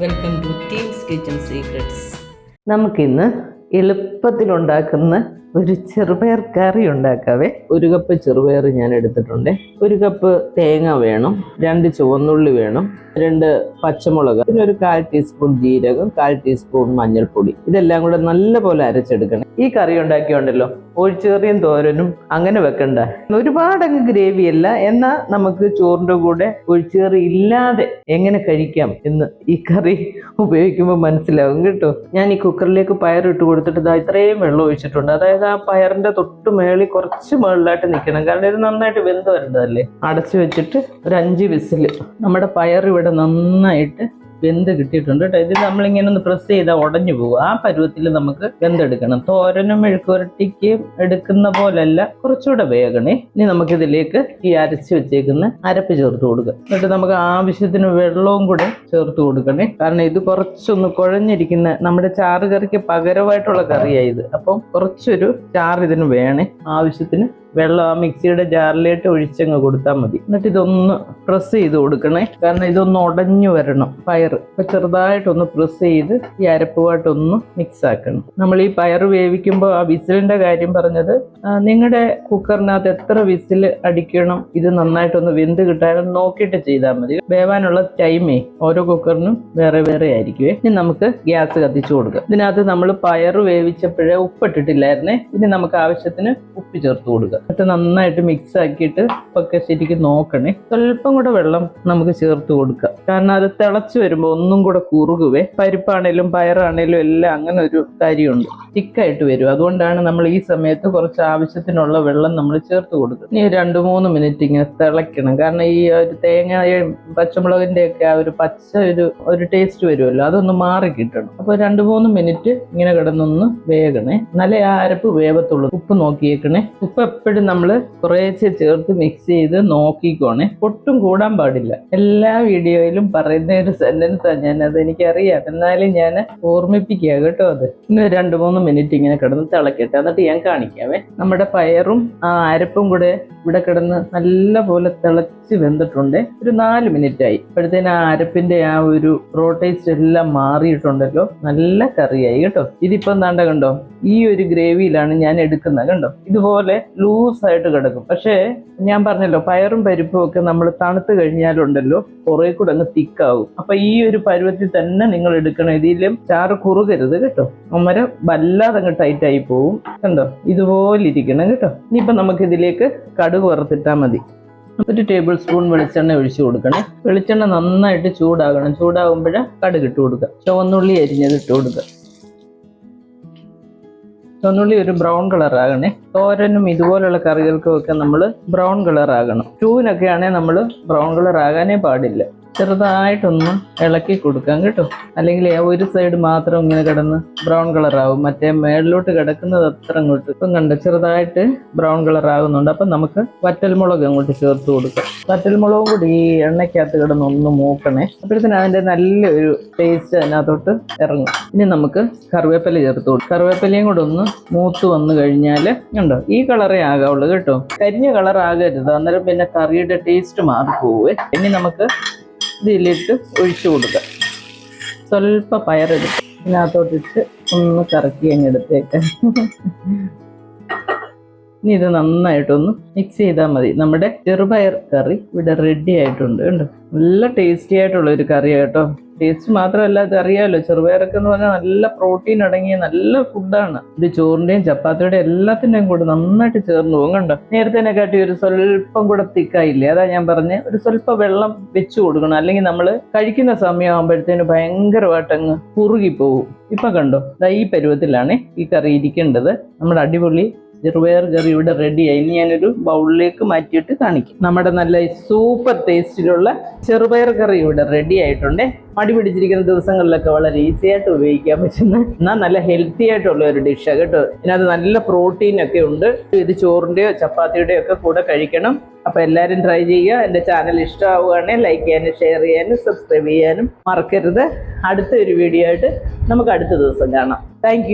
Welcome to teams kitchen secrets. നമുക്കിന്ന് എളുപ്പത്തിലുണ്ടാക്കുന്ന ഒരു ചെറുപയർ കറി ഉണ്ടാക്കാവേ. 1 കപ്പ് ചെറുപയർ ഞാൻ എടുത്തിട്ടുണ്ട്. 1 കപ്പ് തേങ്ങ വേണം, 2 ചുവന്നുള്ളി വേണം, 2 പച്ചമുളക്, പിന്നെ ഒരു 1/4 ടീസ്പൂൺ ജീരകം, 1/4 ടീസ്പൂൺ മഞ്ഞൾപ്പൊടി. ഇതെല്ലാം കൂടെ നല്ലപോലെ അരച്ചെടുക്കണം. ഈ കറി ഉണ്ടാക്കിയുണ്ടല്ലോ, ഒഴിച്ചുകറിയും തോരനും അങ്ങനെ വെക്കണ്ട. ഒരുപാടങ്ങ് ഗ്രേവി അല്ല, എന്നാൽ നമുക്ക് ചോറിൻ്റെ കൂടെ ഒഴിച്ചുകറി ഇല്ലാതെ എങ്ങനെ കഴിക്കാം എന്ന് ഈ കറി ഉപയോഗിക്കുമ്പോൾ മനസ്സിലാവും കേട്ടോ. ഞാൻ ഈ കുക്കറിലേക്ക് പയറിട്ട് കൊടുത്തിട്ട് ഇത്രയും വെള്ളം ഒഴിച്ചിട്ടുണ്ട്. അതായത് ആ പയറിന്റെ തൊട്ട് മേളിൽ കുറച്ച് മുകളിലായിട്ട് നിൽക്കണം, കാരണം ഇത് നന്നായിട്ട് വെന്ത് വരേണ്ടതല്ലേ. അടച്ചു വെച്ചിട്ട് ഒരു 5 വിസിൽ. നമ്മുടെ പയർ ഇവിടെ നന്നായിട്ട് വെന്ത് കിട്ടിയിട്ടുണ്ട് കേട്ടോ. ഇത് നമ്മളിങ്ങനെ ഒന്ന് പ്രസ് ചെയ്താൽ ഉടഞ്ഞു പോകും. ആ പരുവത്തിൽ നമുക്ക് വെന്തെടുക്കണം. തോരനും മെഴുക്കുവരട്ടിക്ക് എടുക്കുന്ന പോലല്ല, കുറച്ചുകൂടെ വേഗണേ. ഇനി നമുക്കിതിലേക്ക് ഈ അരച്ച് വെച്ചേക്കുന്ന അരപ്പ് ചേർത്ത് കൊടുക്കുക. എന്നിട്ട് നമുക്ക് ആവശ്യത്തിന് വെള്ളവും കൂടെ ചേർത്ത് കൊടുക്കണേ, കാരണം ഇത് കുറച്ചൊന്ന് കുഴഞ്ഞിരിക്കുന്ന നമ്മുടെ ചാറ് കറിക്ക് പകരമായിട്ടുള്ള കറിയായത്. അപ്പം കുറച്ചൊരു ചാറ് ഇതിന് വേണേ. ആവശ്യത്തിന് വെള്ളം ആ മിക്സിയുടെ ജാറിലേക്ക് ഒഴിച്ചങ്ങ് കൊടുത്താൽ മതി. എന്നിട്ട് ഇതൊന്ന് പ്രസ് ചെയ്ത് കൊടുക്കണേ, കാരണം ഇതൊന്ന് ഉടഞ്ഞു വരണം പയർ. അപ്പൊ ചെറുതായിട്ടൊന്ന് പ്രസ് ചെയ്ത് ഈ അരപ്പുമായിട്ടൊന്ന് മിക്സ് ആക്കണം. നമ്മൾ ഈ പയർ വേവിക്കുമ്പോൾ ആ വിസിലിന്റെ കാര്യം പറഞ്ഞത്, നിങ്ങളുടെ കുക്കറിനകത്ത് എത്ര വിസിൽ അടിക്കണം ഇത് നന്നായിട്ടൊന്ന് വെന്ത് കിട്ടാനും നോക്കിയിട്ട് ചെയ്താൽ മതി. വേവാനുള്ള ടൈമേ ഓരോ കുക്കറിനും വേറെ വേറെ ആയിരിക്കുവേ. ഇനി നമുക്ക് ഗ്യാസ് കത്തിച്ചു കൊടുക്കുക. ഇതിനകത്ത് നമ്മൾ പയർ വേവിച്ചപ്പോഴേ ഉപ്പിട്ടിട്ടില്ലായിരുന്നേ. ഇനി നമുക്ക് ആവശ്യത്തിന് ഉപ്പ് ചേർത്ത് കൊടുക്കുക. എന്നിട്ട് നന്നായിട്ട് മിക്സ് ആക്കിയിട്ട് ഉപ്പൊക്കെ ശരിക്കും നോക്കണേ. സ്വല്പം കൂടെ വെള്ളം നമുക്ക് ചേർത്ത് കൊടുക്കുക, കാരണം അത് തിളച്ച് വരുമ്പോൾ ഒന്നും കൂടെ കുറുകുവേ. പരിപ്പാണേലും പയറാണേലും എല്ലാം അങ്ങനെ ഒരു കാര്യമുണ്ട്, തിക്കായിട്ട് വരും. അതുകൊണ്ടാണ് നമ്മൾ ഈ സമയത്ത് കുറച്ച് ആവശ്യത്തിനുള്ള വെള്ളം നമ്മൾ ചേർത്ത് കൊടുക്കുക. ഇനി 2-3 മിനിറ്റ് ഇങ്ങനെ തിളയ്ക്കണം, കാരണം ഈ ഒരു തേങ്ങയും പച്ചമുളകിന്റെ ഒക്കെ ആ ഒരു പച്ച ഒരു ടേസ്റ്റ് വരുമല്ലോ, അതൊന്ന് മാറി കിട്ടണം. അപ്പൊ 2-3 മിനിറ്റ് ഇങ്ങനെ കിടന്നൊന്ന് വേഗണേ, നല്ല ആ അരപ്പ് വേവത്തുള്ളൂ. ഉപ്പ് നോക്കിയേക്കണേ. ഉപ്പ് എപ്പോഴും നമ്മൾ കുറേശ്ശെ ചേർത്ത് മിക്സ് ചെയ്ത് നോക്കിക്കോണേ, ഒട്ടും കൂടാൻ പാടില്ല. എല്ലാ വീഡിയോയിലും പറയുന്ന ഒരു സെന്റൻസാണ് ഞാനത്, എനിക്കറിയാം, എന്നാലും ഞാൻ ഓർമ്മിപ്പിക്കുക കേട്ടോ. അത് ഇന്ന് 2-3 മിനിറ്റ് ഇങ്ങനെ കിടന്ന് തിളക്കട്ടെ, എന്നിട്ട് ഞാൻ കാണിക്കാവേ. നമ്മുടെ പയറും ആ അരപ്പും കൂടെ ഇവിടെ കിടന്ന് നല്ല പോലെ തിളച്ച് വെന്തിട്ടുണ്ട്. ഒരു 4 മിനിറ്റ് ആയി. ഇപ്പോഴത്തേന് ആ അരപ്പിന്റെ ആ ഒരു റോ ടേസ്റ്റ് എല്ലാം മാറിയിട്ടുണ്ടല്ലോ, നല്ല കറിയായി കേട്ടോ. ഇതിപ്പോ എന്താണ്ട കണ്ടോ, ഈ ഒരു ഗ്രേവിയിലാണ് ഞാൻ എടുക്കുന്നത് കണ്ടോ. ഇതുപോലെ ലൂസായിട്ട് കിടക്കും. പക്ഷേ ഞാൻ പറഞ്ഞല്ലോ, പയറും പരിപ്പും ഒക്കെ നമ്മൾ തണുത്ത് കഴിഞ്ഞാലുണ്ടല്ലോ കുറെ കൂടെ അങ്ങ് തിക്കാവും. അപ്പൊ ഈ ഒരു പരുവത്തിൽ തന്നെ നിങ്ങൾ എടുക്കണം. ഇതിലും ചാറ് കുറുകരുത് കേട്ടോ, അന്നേരം വല്ലാതെ അങ്ങ് ടൈറ്റ് ആയി പോവും. കണ്ടോ, ഇതുപോലെ ഇരിക്കണം കേട്ടോ. ഇനിയിപ്പൊ നമുക്ക് ഇതിലേക്ക് കടുക് വറുത്തിട്ടാൽ മതി. 1 ടേബിൾ സ്പൂൺ വെളിച്ചെണ്ണ ഒഴിച്ചു കൊടുക്കണേ. വെളിച്ചെണ്ണ നന്നായിട്ട് ചൂടാകണം. ചൂടാകുമ്പോഴേ കടുക് ഇട്ട് കൊടുക്കുക. ചുവന്നുള്ളി അരിഞ്ഞത് ഇട്ട് കൊടുക്കുക. ചുവന്നുള്ളി ഒരു ബ്രൗൺ കളർ ആകണേ. തോരനും ഇതുപോലുള്ള കറികൾക്കും ഒക്കെ നമ്മൾ ബ്രൗൺ കളർ ആകണം. സ്റ്റൂവിനൊക്കെ ആണെങ്കിൽ നമ്മൾ ബ്രൗൺ കളർ ആകാനേ പാടില്ല. ചെറുതായിട്ടൊന്ന് ഇളക്കി കൊടുക്കാം കേട്ടോ, അല്ലെങ്കിൽ ഒരു സൈഡ് മാത്രം ഇങ്ങനെ കിടന്ന് ബ്രൗൺ കളർ ആവും, മറ്റേ മേളിലോട്ട് കിടക്കുന്നത് അത്ര അങ്ങോട്ട്. ഇപ്പം കണ്ടോ, ചെറുതായിട്ട് ബ്രൗൺ കളർ ആകുന്നുണ്ട്. അപ്പം നമുക്ക് വറ്റൽമുളക് അങ്ങോട്ട് ചേർത്ത് കൊടുക്കാം. വറ്റൽമുളകും കൂടി ഈ എണ്ണയ്ക്കകത്ത് കിടന്ന് ഒന്ന് മൂക്കണേ, അപ്പോഴത്തേന് അതിൻ്റെ നല്ലൊരു ടേസ്റ്റ് അതിനകത്തോട്ട് ഇറങ്ങും. ഇനി നമുക്ക് കറിവേപ്പില ചേർത്ത് കൊടുക്കും. കറിവേപ്പിലയും കൂടെ ഒന്ന് മൂത്ത് വന്നു കഴിഞ്ഞാൽ കണ്ടോ, ഈ കളറേ ആകാവുള്ളൂ കേട്ടോ, കരിഞ്ഞ കളർ ആകരുത്, അന്നേരം പിന്നെ കറിയുടെ ടേസ്റ്റ് മാറിപ്പോവേ. ഇനി നമുക്ക് ഇതിലിട്ട് ഒഴിച്ചു കൊടുക്കുക. സ്വല്പ പയറെടുത്ത് ഇതിനകത്തോട്ടിട്ട് ഒന്ന് കറക്കി അങ്ങ് എടുത്തേക്കാം. ഇനി ഇത് നന്നായിട്ടൊന്ന് മിക്സ് ചെയ്താൽ മതി. നമ്മുടെ ചെറുപയർ കറി ഇവിടെ റെഡി ആയിട്ടുണ്ട് കണ്ടോ. നല്ല ടേസ്റ്റി ആയിട്ടുള്ള ഒരു കറി കേട്ടോ. ടേസ്റ്റ് മാത്രമല്ല, ഇത് അറിയാമല്ലോ, ചെറുപയറൊക്കെ എന്ന് പറഞ്ഞാൽ നല്ല പ്രോട്ടീൻ അടങ്ങിയ നല്ല ഫുഡാണ്. ഇത് ചോറിന്റെയും ചപ്പാത്തിയുടെയും എല്ലാത്തിൻ്റെയും കൂടെ നന്നായിട്ട് ചേർന്ന് പോകും കണ്ടോ. നേരത്തേനെക്കാട്ടി ഒരു സ്വല്പം കൂടെ തിക്കായില്ലേ, അതാ ഞാൻ പറഞ്ഞ് ഒരു സ്വല്പം വെള്ളം വെച്ച് കൊടുക്കണം, അല്ലെങ്കിൽ നമ്മൾ കഴിക്കുന്ന സമയമാകുമ്പോഴത്തേന് ഭയങ്കരമായിട്ടങ്ങ് കുറുകിപ്പോവും. ഇപ്പൊ കണ്ടോ, ഈ പരുവത്തിലാണ് ഈ കറി ഇരിക്കേണ്ടത്. നമ്മുടെ അടിപൊളി ചെറുപയർ കറി ഇവിടെ റെഡിയായി. ഇനി ഞാനൊരു ബൗളിലേക്ക് മാറ്റിയിട്ട് കാണിക്കും. നമ്മുടെ നല്ല സൂപ്പർ ടേസ്റ്റിലുള്ള ചെറുപയർ കറി ഇവിടെ റെഡി ആയിട്ടുണ്ട്. മടി പിടിച്ചിരിക്കുന്ന ദിവസങ്ങളിലൊക്കെ വളരെ ഈസി ആയിട്ട് ഉപയോഗിക്കാൻ പറ്റുന്ന, എന്നാൽ നല്ല ഹെൽത്തി ആയിട്ടുള്ള ഒരു ഡിഷാണ് കേട്ടോ. ഇതിനകത്ത് നല്ല പ്രോട്ടീൻ ഒക്കെ ഉണ്ട്. ഇത് ചോറിൻ്റെയോ ചപ്പാത്തിയുടെയോ ഒക്കെ കൂടെ കഴിക്കണം. അപ്പോൾ എല്ലാവരും ട്രൈ ചെയ്യുക. എൻ്റെ ചാനൽ ഇഷ്ടമാവുകയാണെങ്കിൽ ലൈക്ക് ചെയ്യാനും ഷെയർ ചെയ്യാനും സബ്സ്ക്രൈബ് ചെയ്യാനും മറക്കരുത്. അടുത്ത ഒരു വീഡിയോ ആയിട്ട് നമുക്ക് അടുത്ത ദിവസം കാണാം. താങ്ക്